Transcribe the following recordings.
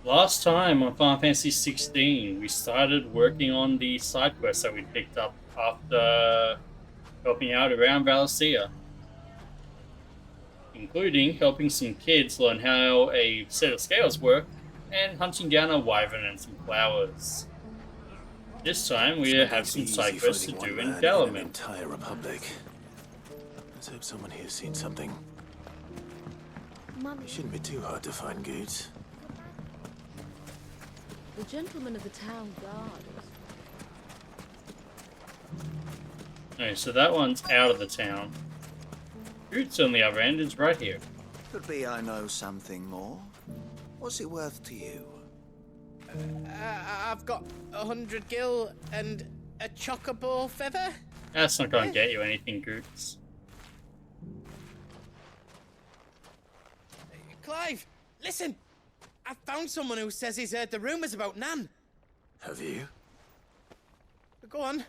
Last time on Final Fantasy 16, we started working on the side quests that we picked up after helping out around Valencia, including helping some kids learn how a set of scales work and hunting down a wyvern and some flowers. This time we It's not going have to be some side easy quests to fighting one do in man in an Delamil. entire republic. Let's hope someone here's seen something. Mummy, It shouldn't be too hard to find goods. the gentleman of the town guard. Okay, so that one's out of the town. Roots on the other end is right here. Could be I know something more. What's it worth to you? I've got 100 gil and a chocobo feather. That's not gonna get you anything, Goots. Clive, listen! I found someone who says he's heard the rumours about Nan. Have you? Go on.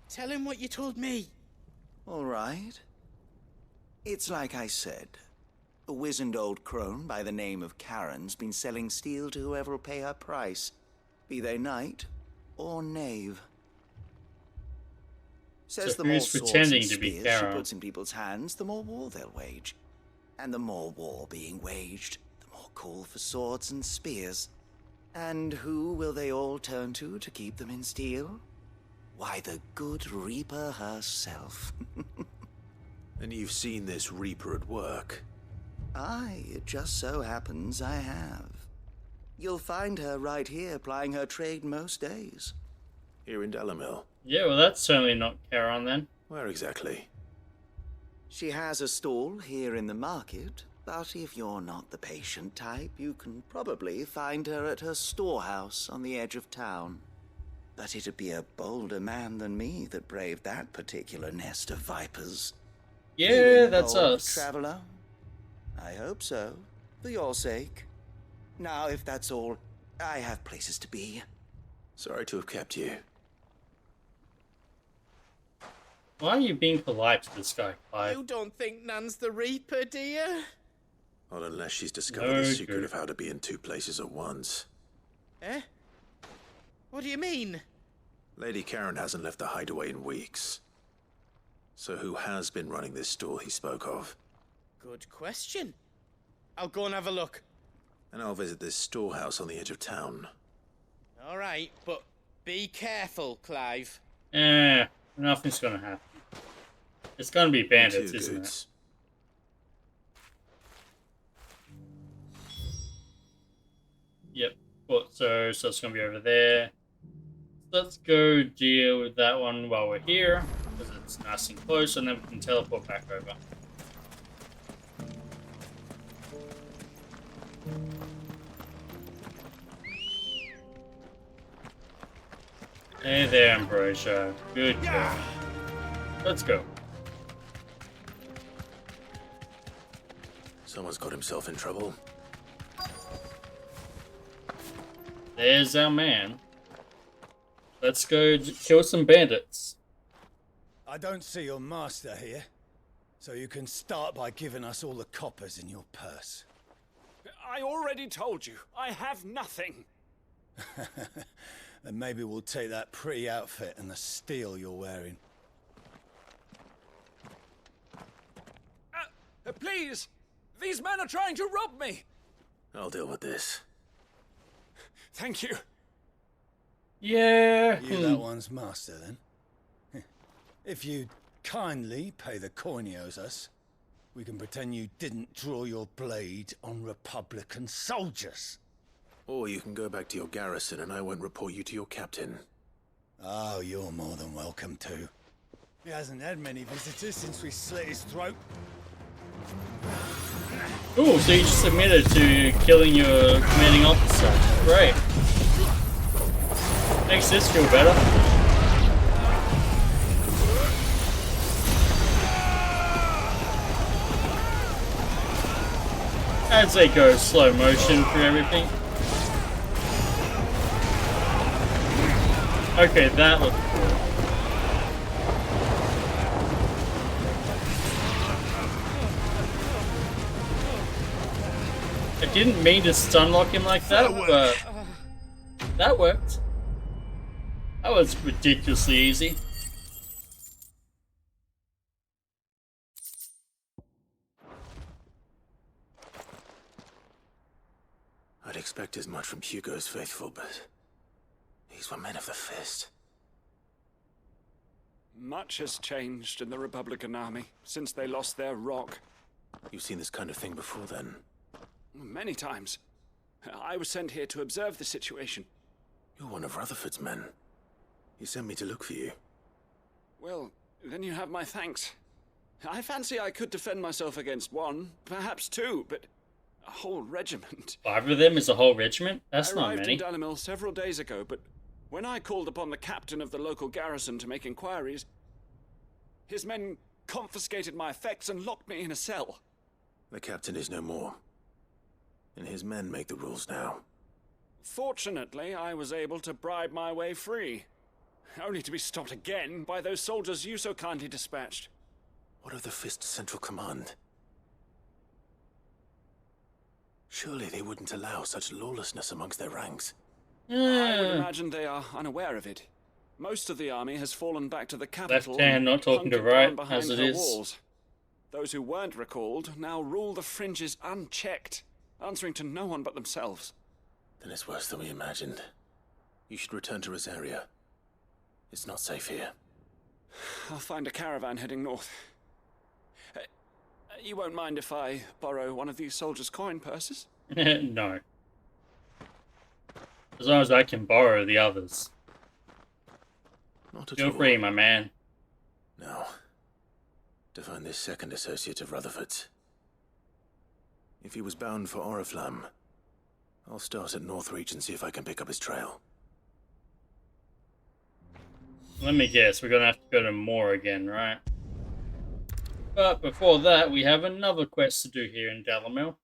Tell him what you told me. All right. It's like I said. A wizened old crone by the name of Charon's been selling steel to whoever will pay her price, be they knight or knave. Says So the more who's swords pretending and to be spears Charon? she puts in people's hands, the more war they'll wage. And the more war being waged, the more call for swords and spears. And who will they all turn to keep them in steel? Why, the good Reaper herself. And you've seen this Reaper at work. Aye, it just so happens I have. You'll find her right here plying her trade most days. Here in Delamil. Yeah, well that's certainly not Charon then. Where exactly? She has a stall here in the market, but if you're not the patient type, you can probably find her at her storehouse on the edge of town. But it'd be a bolder man than me that braved that particular nest of vipers. Yeah, Feeling that's bold, us. Traveler? I hope so, for your sake. Now, if that's all, I have places to be. Sorry to have kept you. Why are you being polite to this guy, Clive? You don't think Nan's the Reaper, do you? Not unless she's discovered No the secret good. of how to be in two places at once. Eh? What do you mean? Lady Charon hasn't left the hideaway in weeks. So who has been running this stall he spoke of? Good question. I'll go and have a look. And I'll visit this storehouse on the edge of town. All right, but be careful, Clive. Nothing's gonna happen. It's gonna be bandits, Two isn't it? goods. Yep. Well, so it's gonna be over there. Let's go deal with that one while we're here, because it's nice and close, and then we can teleport back over. Hey there, Ambrosia. Good girl. Let's go. Someone's got himself in trouble. There's our man. Let's go kill some bandits. I don't see your master here, so you can start by giving us all the coppers in your purse. I already told you, I have nothing. Then maybe we'll take that pretty outfit and the steel you're wearing. Please! These men are trying to rob me! I'll deal with this. Thank you. Yeah. You that one's master, then? If you kindly pay the coin he owes us, we can pretend you didn't draw your blade on Republican soldiers. Or you can go back to your garrison and I won't report you to your captain. Oh, you're more than welcome to. He hasn't had many visitors since we slit his throat. Ooh, so you just admitted to killing your commanding officer. Great. Makes this feel better. I'd say go slow motion for everything. Okay, that looked cool. didn't mean to stun lock him like that, but that worked. That was ridiculously easy. I'd expect as much from Hugo's faithful, but these were men of the fist. Much has changed in the Republican army since they lost their rock. You've seen this kind of thing before, then? Many times. I was sent here to observe the situation. You're one of Rutherford's men. He sent me to look for you. Well, then you have my thanks. I fancy I could defend myself against one, perhaps two, but a whole regiment. 5 of them is a whole regiment? That's I not arrived many. in Dalimil several days ago, but when I called upon the captain of the local garrison to make inquiries, his men confiscated my effects and locked me in a cell. The captain is no more, and his men make the rules now. Fortunately, I was able to bribe my way free, only to be stopped again by those soldiers you so kindly dispatched. What of the Fist's central command? Surely they wouldn't allow such lawlessness amongst their ranks. I would imagine they are unaware of it. Most of the army has fallen back to the capital. Left hand not talking to hunkered right, down behind as it her is. walls. Those who weren't recalled now rule the fringes unchecked, answering to no one but themselves. Then it's worse than we imagined. You should return to Rosaria. It's not safe here. I'll find a caravan heading north. You won't mind if I borrow one of these soldiers' coin purses? No. As long as I can borrow the others. Not at Feel all. free, my man. No. To find this second associate of Rutherford's. If he was bound for Oriflamme, I'll start at Northreach and see if I can pick up his trail. Let me guess, we're gonna have to go to Moor again, right? But before that, we have another quest to do here in Dalimil.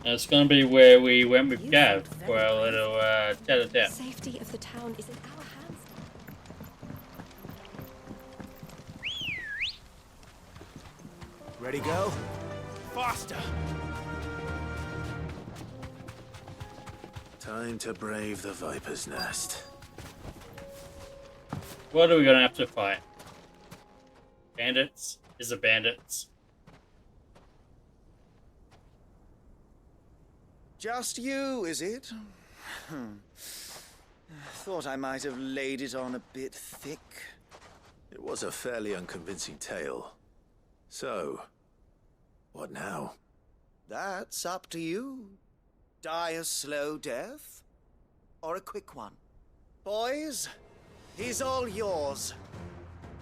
And it's gonna be where we went with Gav for our little tete-a-tete. The safety of the town is in our hands. Ready, go? Faster! Time to brave the Viper's Nest. What are we gonna have to fight? Bandits? Is it bandits? Just you, is it? Thought I might have laid it on a bit thick. It was a fairly unconvincing tale. So, what now? That's up to you. Die a slow death, or a quick one. Boys, he's all yours.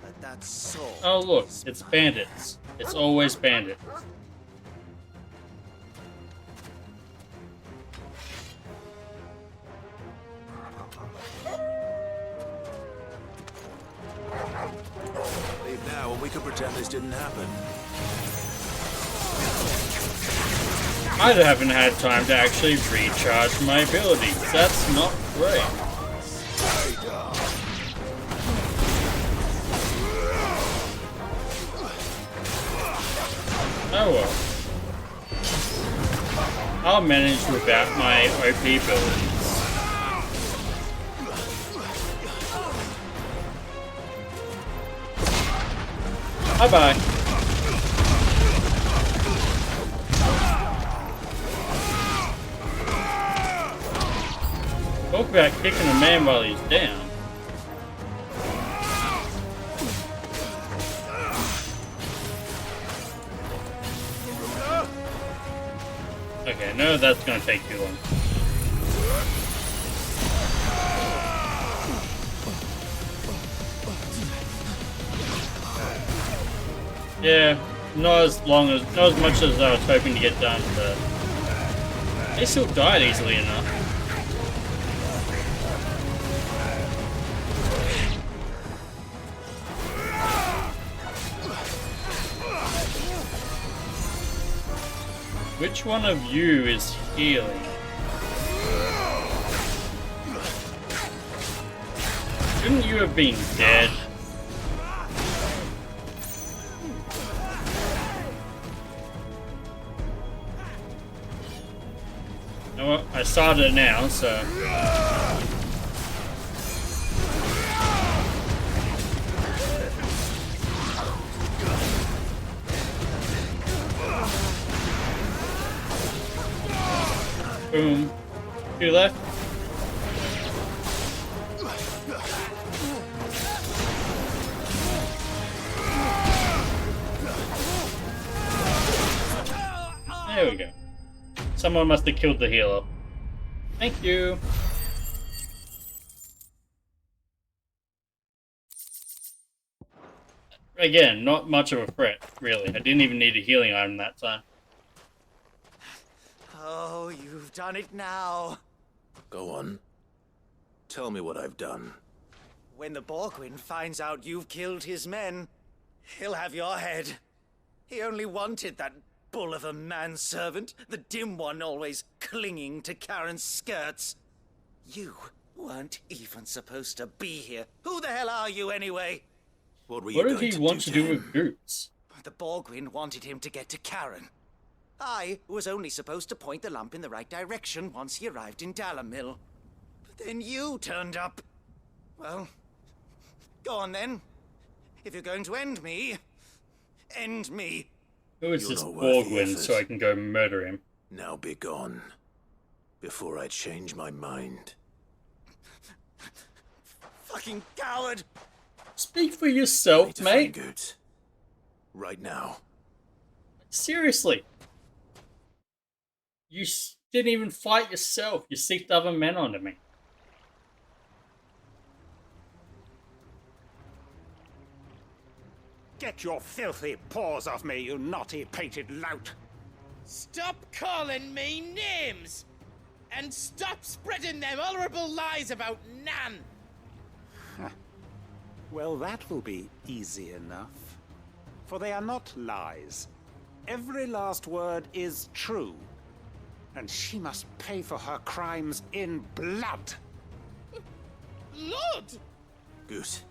But that sword. Oh look, is it's mine. bandits. It's always bandits. Leave now and we can pretend this didn't happen. I haven't had time to actually recharge my abilities. That's not great. Oh well. I'll manage without my OP abilities. Bye-bye. Talk about kicking a man while he's down. Okay, no, that's gonna take too long. Yeah, not as much as I was hoping to get done, but they still died easily enough. Which one of you is healing? Shouldn't you have been dead? Well, I started it now, so... Boom. 2 left. There we go. Someone must have killed the healer. Thank you. Again, not much of a threat, really. I didn't even need a healing item that time. Oh, you've done it now. Go on. Tell me what I've done. When the Borgwyn finds out you've killed his men, he'll have your head. He only wanted that bull of a manservant, the dim one always clinging to Charon's skirts. You weren't even supposed to be here. Who the hell are you anyway? What were you What did going he to want do to do him? with Boots? The Borgwyn wanted him to get to Charon. I was only supposed to point the lamp in the right direction once he arrived in Dalamil. But then you turned up. Well, go on then. If you're going to end me, end me. Who is You're this not worth the Borgwyn effort. so I can go murder him? Now be gone. Before I change my mind. Fucking coward! Speak for I need yourself, to find mate. Goots. Right now. Seriously. You didn't even fight yourself. You seeked other men onto me. Get your filthy paws off me, you naughty-pated lout! Stop calling me names! And stop spreading them horrible lies about Nan! Well, that will be easy enough. For they are not lies. Every last word is true. And she must pay for her crimes in blood. Lord! Goose,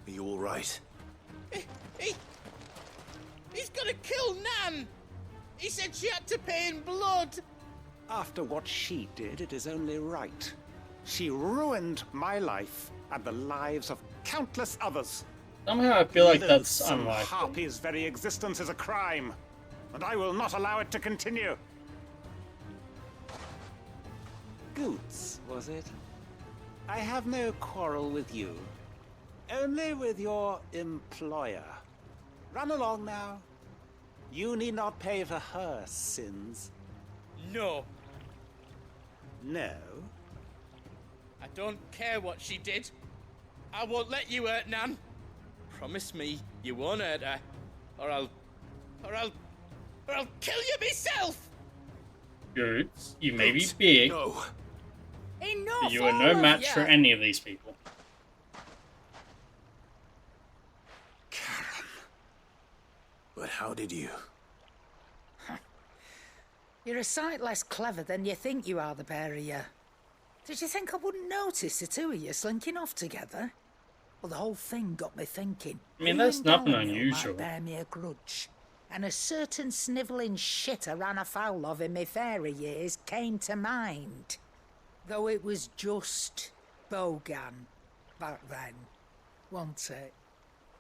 are you all right? He's gonna kill Nan! He said she had to pay in blood! After what she did, it is only right. She ruined my life and the lives of countless others. Somehow I feel like that's Loathsome unlikely. Harpy's very existence is a crime, and I will not allow it to continue. Goots, was it? I have no quarrel with you. Only with your employer. Run along now. You need not pay for her sins. No, No? I don't care what she did. I won't let you hurt Nan. Promise me you won't hurt her, or I'll kill you myself! Boots, you may be Goots, big, No. Enough! but you are all no of match ya. for any of these people. Charon. But how did you? You're a sight less clever than you think you are, the pair of you. Did you think I wouldn't notice the two of you slinking off together? Well, the whole thing got me thinking. I mean, who that's in nothing Dalamil unusual. might bear me a grudge. And a certain snivelling shit I ran afoul of in my fairy years came to mind. Though it was just Bogan back then, wasn't it?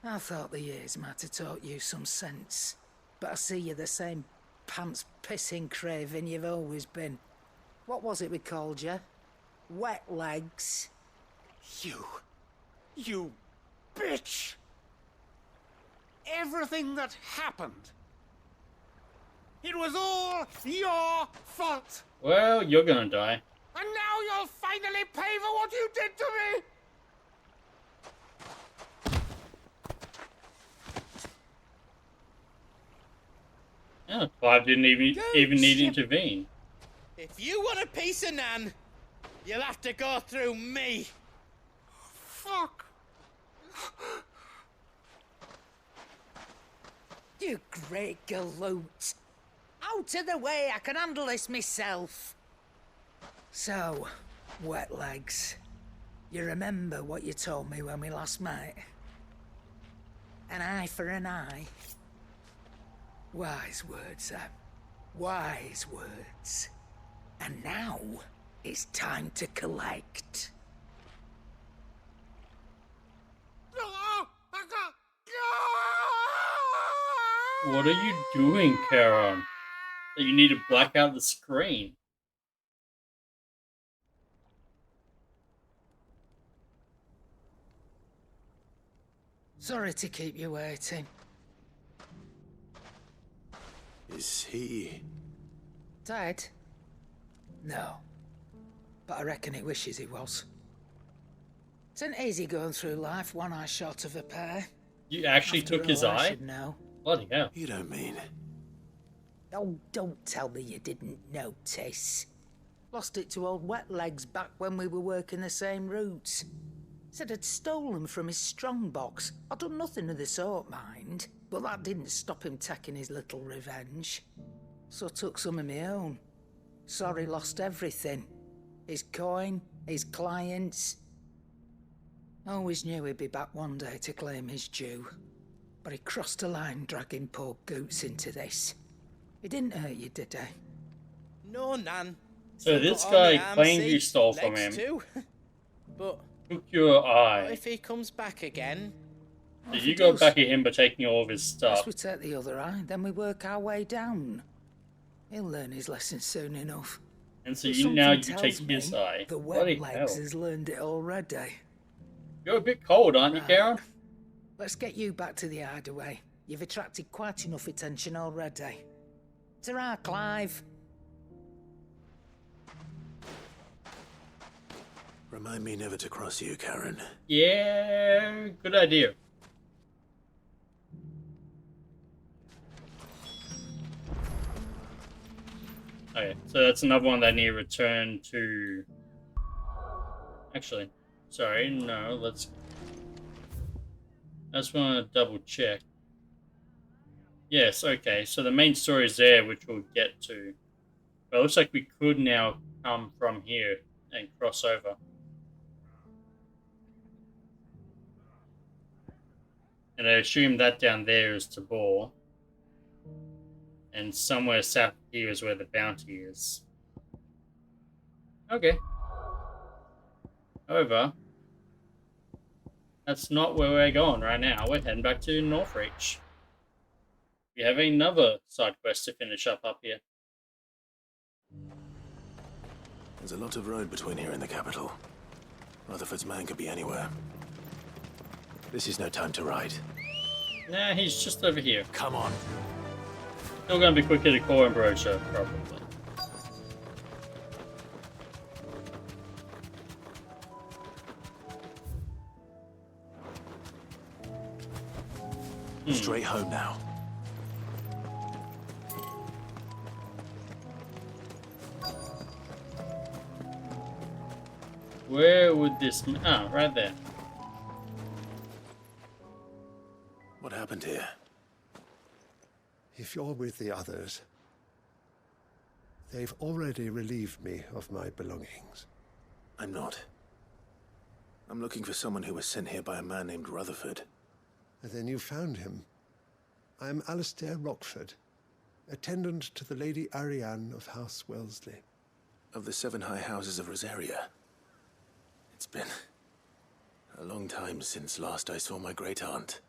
I thought the years might have taught you some sense. But I see you're the same pants-pissing craven you've always been. What was it we called you? Wet legs? You bitch! Everything that happened, it was all your fault! Well, you're gonna die. And now you'll finally pay for what you did to me! Yeah, Clive didn't even need to intervene. If you want a piece of Nan, you'll have to go through me. Fuck! You great galoot. Out of the way, I can handle this myself. So, wet legs. You remember what you told me when we last met? An eye for an eye. Wise words, Sam. Wise words. And now it's time to collect. What are you doing, Charon? That you need to black out the screen. Sorry to keep you waiting. Is he... Dead? No. But I reckon he wishes he was. It ain't easy going through life one eye short of a pair. You actually After took his all, I eye? should know. Bloody hell. You don't mean... Oh, don't tell me you didn't notice. Lost it to old Wet Legs back when we were working the same routes. Said I'd stolen from his strongbox. I'd done nothing of the sort, mind. But that didn't stop him taking his little revenge. So took some of my own. Sorry lost everything. His coin, his clients. Always knew he'd be back one day to claim his due. But he crossed a line dragging poor Goots into this. He didn't hurt you, did he? No, Nan. So Still this got on guy the arm, claimed see? you stole from Legs him. too. But Took your what eye. if he comes back again? Did If you he go does, back at him by taking all of his First stuff? we take the other eye, then we work our way down. He'll learn his lesson soon enough. And so But you something now you tells take me his eye. The Bloody Wet hell. Legs has learned it already. You're a bit cold, aren't you, Right. Charon? Let's get you back to the hideaway. You've attracted quite enough attention already. Ta-ra, Clive. Remind me never to cross you, Charon. Yeah, good idea. Okay, so that's another one that I need to return to. Actually, sorry, no, let's. I just want to double check. Yes, okay, so the main story is there, which we'll get to. But it looks like we could now come from here and cross over. And I assume that down there is Tabor. And somewhere south here is where the bounty is. Okay. However, that's not where we're going right now. We're heading back to Northreach. We have another side quest to finish up here. There's a lot of road between here and the capital. Rutherford's man could be anywhere. This is no time to ride. Nah, he's just over here. Come on. Still gonna be quicker to call Ambrosia, probably. Straight home now. Where would this... Ah, right there. What happened here? If you're with the others, they've already relieved me of my belongings. I'm not. I'm looking for someone who was sent here by a man named Rutherford. And then you found him. I'm Alistair Rockford, attendant to the Lady Ariane of House Wellesley. Of the 7 high houses of Rosaria. It's been a long time since last I saw my great-aunt.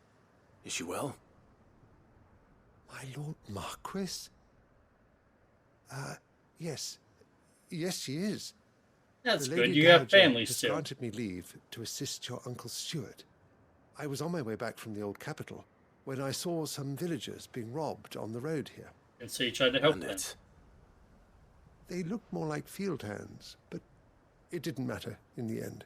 Is she well? My Lord Marquis? Yes. Yes, she is. That's The good. Lady You have Dowager family has still. granted me leave to assist your Uncle Stuart. I was on my way back from the old capital when I saw some villagers being robbed on the road here. And so you tried to help them. Bandits. They looked more like field hands, but it didn't matter in the end.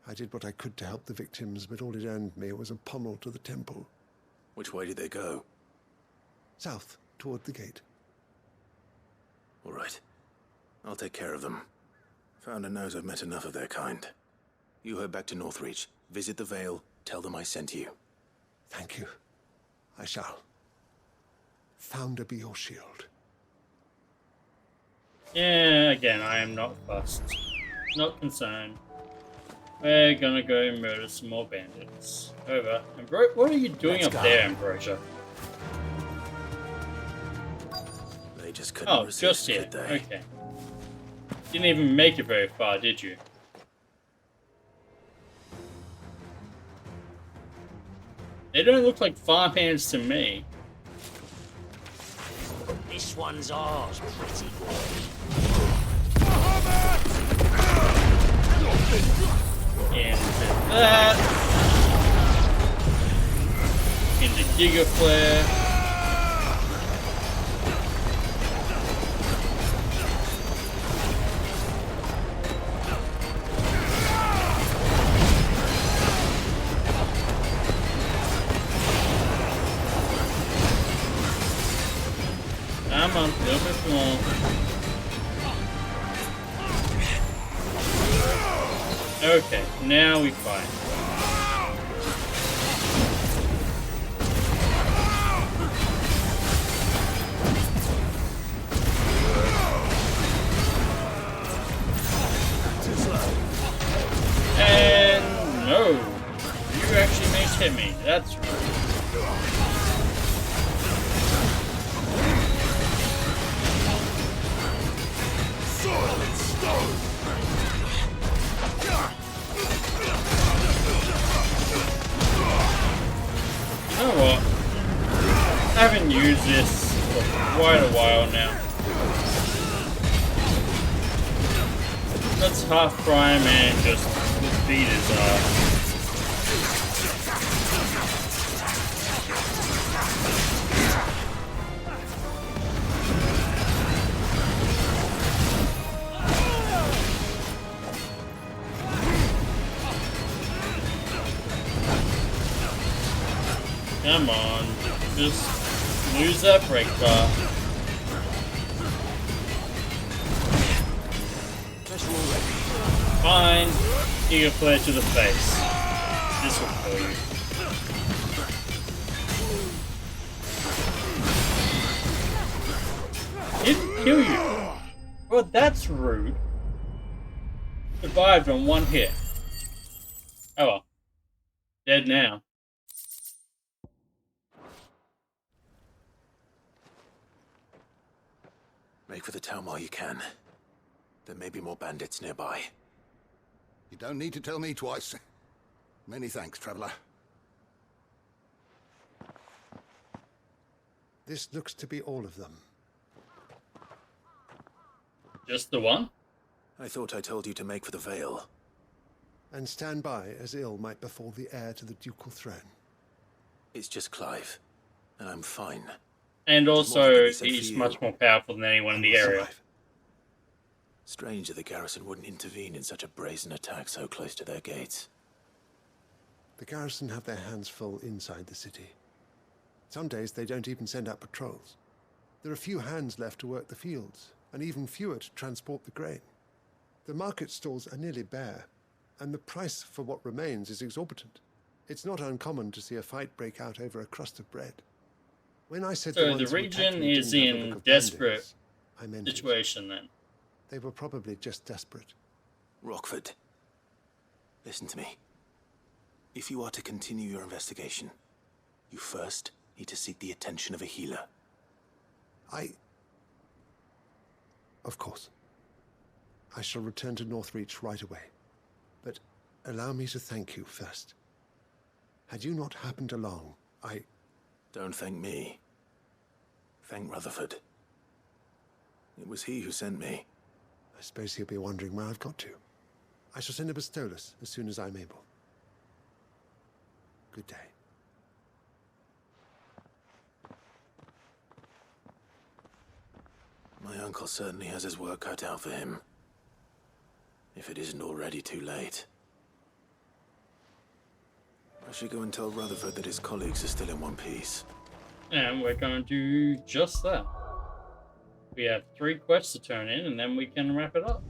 I did what I could to help the victims, but all it earned me was a pommel to the temple. Which way did they go? South, toward the gate. All right. I'll take care of them. Founder knows I've met enough of their kind. You head back to Northreach, visit the Vale, tell them I sent you. Thank you. I shall. Founder be your shield. Yeah, again, I am not fussed. Not concerned. We're gonna go murder some more bandits. Over. What are you doing Let's up go. there, Ambrosia? They just couldn't Oh, resist, just here. could they? Okay. Didn't even make it very far, did you? They don't look like farmhands to me. This one's ours, pretty boy. Into that. Into Giga Flare. Come on, a little bit more. Okay, now we fight. And no, you actually may hit me. That's right. Solid stone! You know what? I haven't used this for quite a while now. Let's half prime and just beat his ass. Come on, just lose that break bar. Fine, Giga Flare to the face. This will kill you. Didn't kill you. Well, that's rude. Survived on one hit. Oh well. Dead now. Make for the town while you can. There may be more bandits nearby. You don't need to tell me twice. Many thanks, traveler. This looks to be all of them. Just the one? I thought I told you to make for the Vale. And stand by as ill might befall the heir to the ducal throne. It's just Clive, and I'm fine. And also, he's much more powerful than anyone in the area. Strange that the garrison wouldn't intervene in such a brazen attack so close to their gates. The garrison have their hands full inside the city. Some days they don't even send out patrols. There are few hands left to work the fields, and even fewer to transport the grain. The market stalls are nearly bare, and the price for what remains is exorbitant. It's not uncommon to see a fight break out over a crust of bread. When I said so the region is in desperate situation then. They were probably just desperate. Rockford, listen to me. If you are to continue your investigation, you first need to seek the attention of a healer. Of course. I shall return to Northreach right away. But allow me to thank you first. Had you not happened along, Don't thank me. Thank Rutherford. It was he who sent me. I suppose he'll be wondering where I've got to. I shall send a Bistolus as soon as I'm able. Good day. My uncle certainly has his work cut out for him. If it isn't already too late. I should go and tell Rutherford that his colleagues are still in one piece. And we're going to do just that. We have 3 quests to turn in, and then we can wrap it up.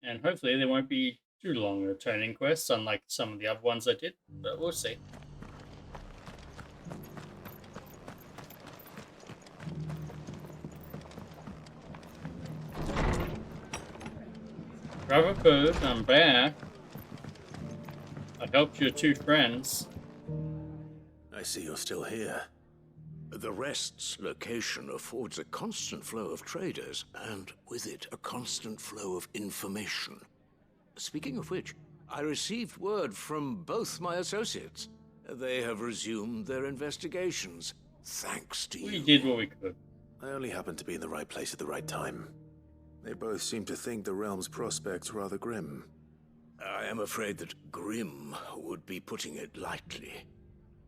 And hopefully they won't be too long returning quests, unlike some of the other ones I did, but we'll see. Rutherford, I'm back. I helped your 2 friends. I see you're still here. The Rest's location affords a constant flow of traders, and with it, a constant flow of information. Speaking of which, I received word from both my associates. They have resumed their investigations, thanks to you. We did what we could. I only happened to be in the right place at the right time. They both seem to think the realm's prospects rather grim. I am afraid that grim would be putting it lightly.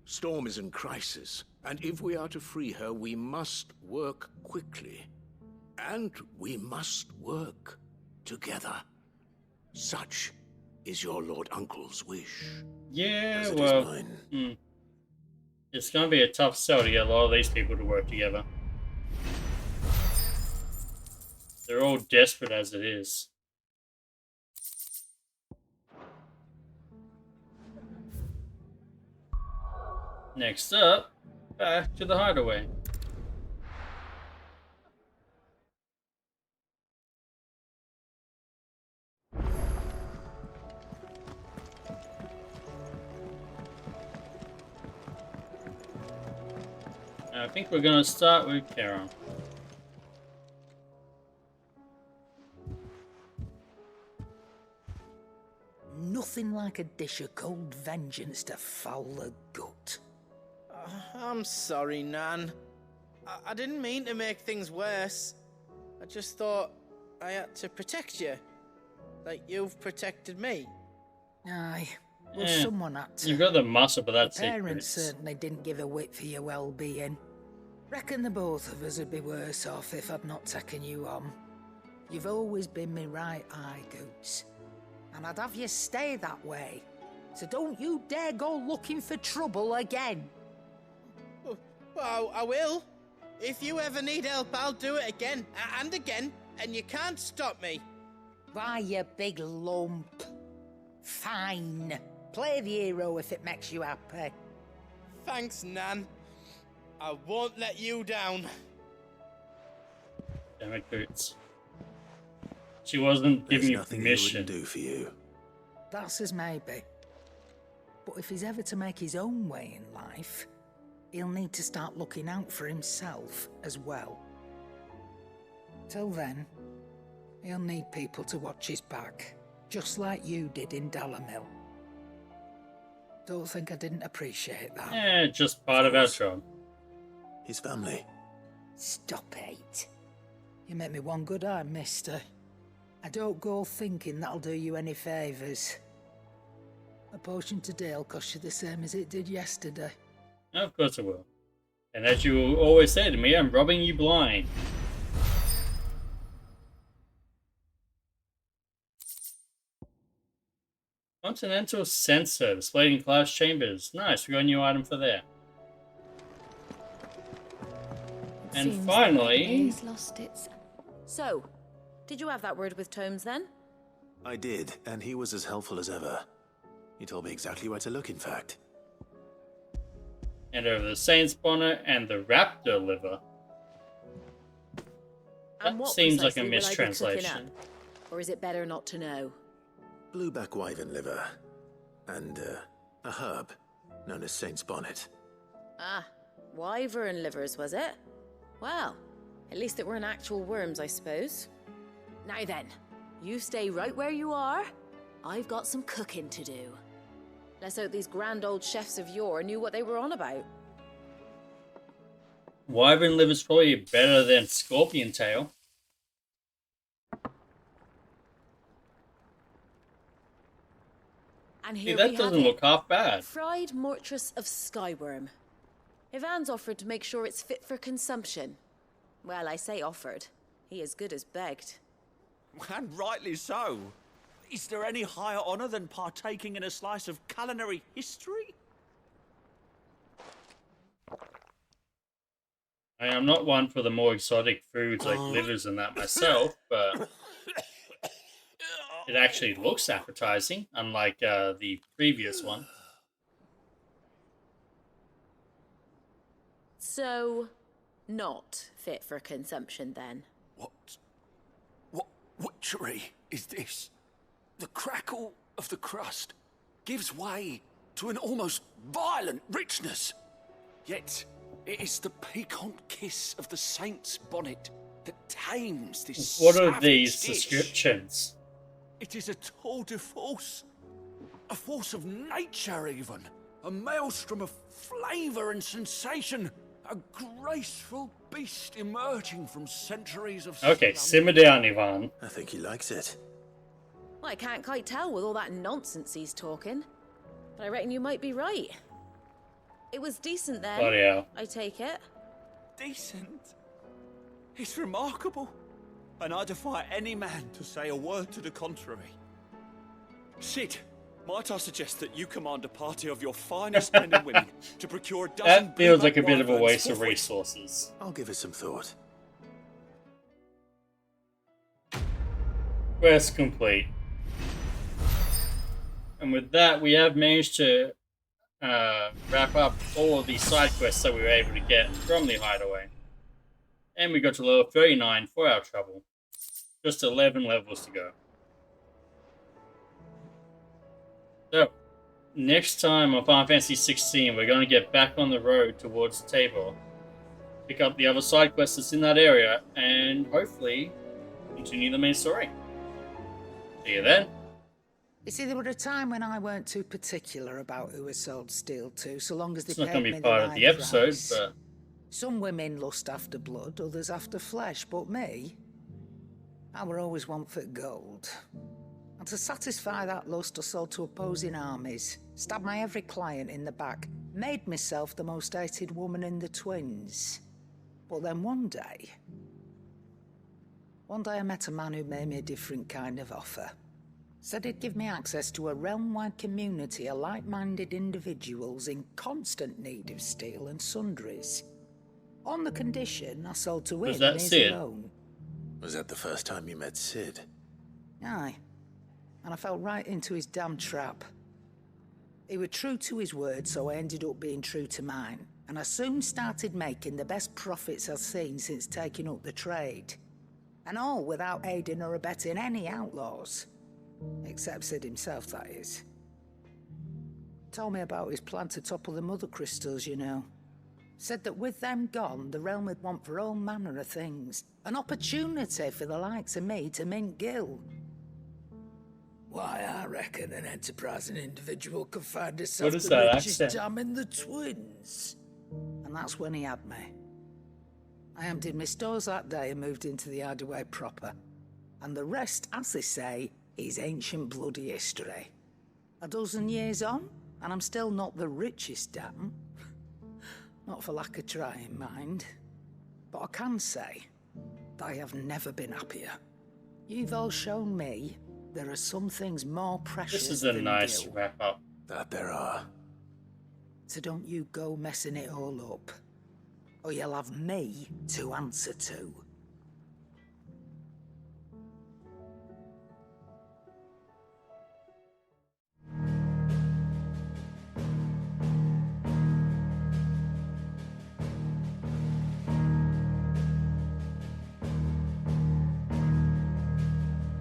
Storm is in crisis, and if we are to free her, we must work quickly. And we must work together. Such is your Lord Uncle's wish. Yeah, well, it's going to be a tough sell to get a lot of these people to work together. They're all desperate as it is. Next up, back to the hideaway. I think we're going to start with Charon. Nothing like a dish of cold vengeance to foul the gut. I'm sorry, Nan. I didn't mean to make things worse. I just thought I had to protect you. Like you've protected me. Aye. Well, someone had to. You've got the muscle, but that's it. Parents certainly didn't give a whit for your well-being. Reckon the both of us would be worse off if I'd not taken you on. You've always been me right eye, Goots. And I'd have you stay that way. So don't you dare go looking for trouble again. Well, I will. If you ever need help, I'll do it again and again, and you can't stop me. Why, you big lump. Fine. Play the hero if it makes you happy. Thanks, Nan. I won't let you down. Damn it, Boots. She wasn't giving you nothing permission. he wouldn't do for you. That's as maybe. But if he's ever to make his own way in life, he'll need to start looking out for himself as well. Till then, he'll need people to watch his back, just like you did in Dalamil. Don't think I didn't appreciate that. Just part of our job. His family. Stop it. You make me one good eye, mister. I don't go thinking that'll do you any favours. A potion today'll cost you the same as it did yesterday. Of course it will. And as you always say to me, I'm robbing you blind. Continental sensor displayed in class chambers. Nice, we got a new item for there. And Seems finally, he's lost its. So, did you have that word with Tomes then? I did, and he was as helpful as ever. He told me exactly where to look, in fact. and over the Saint Spawner and the Raptor liver. And That what seems like a precisely will I be cooking mistranslation. up? Or is it better not to know? Blueback wyvern liver. And, a herb known as Saint's Bonnet. Ah, wyvern livers, was it? Well, at least it weren't actual worms, I suppose. Now then, you stay right where you are. I've got some cooking to do. Let's hope these grand old chefs of yore knew what they were on about. Wyvern liver's probably better than scorpion tail. And See, here that we doesn't have look it. half bad. Fried mortress of skyworm. Ivan's offered to make sure it's fit for consumption. Well, I say offered. He as good as begged. And rightly so. Is there any higher honor than partaking in a slice of culinary history? I am not one for the more exotic foods like livers and that myself, but it actually looks appetizing, unlike the previous one. So, not fit for consumption then? What witchery is this? The crackle of the crust gives way to an almost violent richness. Yet, It is the piquant kiss of the saint's bonnet that tames this What are savage these dish. descriptions? It is a tour de force. A force of nature, even. A maelstrom of flavour and sensation. A graceful beast emerging from centuries of Okay, slumber. simmer down, Ivan. I think he likes it. Well, I can't quite tell with all that nonsense he's talking. But I reckon you might be right. It was decent then, Bloody hell. I take it. Decent? It's remarkable. And I defy any man to say a word to the contrary. Sid, might I suggest that you command a party of your finest men and women to procure a dozen... That feels like a bit of a wyverns waste of forthwith? resources. I'll give it some thought. Quest complete. And with that, we have managed to wrap up all of the side quests that we were able to get from the hideaway. And we got to level 39 for our trouble. Just 11 levels to go. So, next time on Final Fantasy 16, we're going to get back on the road towards Tabor. Pick up the other side quests that's in that area, and hopefully continue the main story. See you then. You see, there were a time when I weren't too particular about who I sold steel to, so long as they It's not paid going me to be the part of right the episode, price. but Some women lust after blood, others after flesh, but me, I were always one for gold. And to satisfy that lust, I sold to opposing armies, stabbed my every client in the back, made myself the most hated woman in the twins. But then one day I met a man who made me a different kind of offer. Said he'd give me access to a realm-wide community of like-minded individuals in constant need of steel and sundries. On the condition I sold to him Was that and his Sid? alone. Was that the first time you met Sid? Aye. And I fell right into his damn trap. He was true to his word, so I ended up being true to mine. And I soon started making the best profits I've seen since taking up the trade. And all without aiding or abetting any outlaws. Except Sid himself, that is. Told me about his plan to topple the mother crystals, you know. Said that with them gone, the realm would want for all manner of things. An opportunity for the likes of me to mint gil. Why, I reckon an enterprising individual could find himself What is the that richest accent? dam in the twins. And that's when he had me. I emptied my stores that day and moved into the hideaway proper. And the rest, as they say, is ancient bloody history. A dozen years on, and I'm still not the richest dam. Not for lack of trying, mind. But I can say that I have never been happier. You've all shown me there are some things more precious this is a than nice gil. wrap up. That there are. So don't you go messing it all up. Or you'll have me to answer to.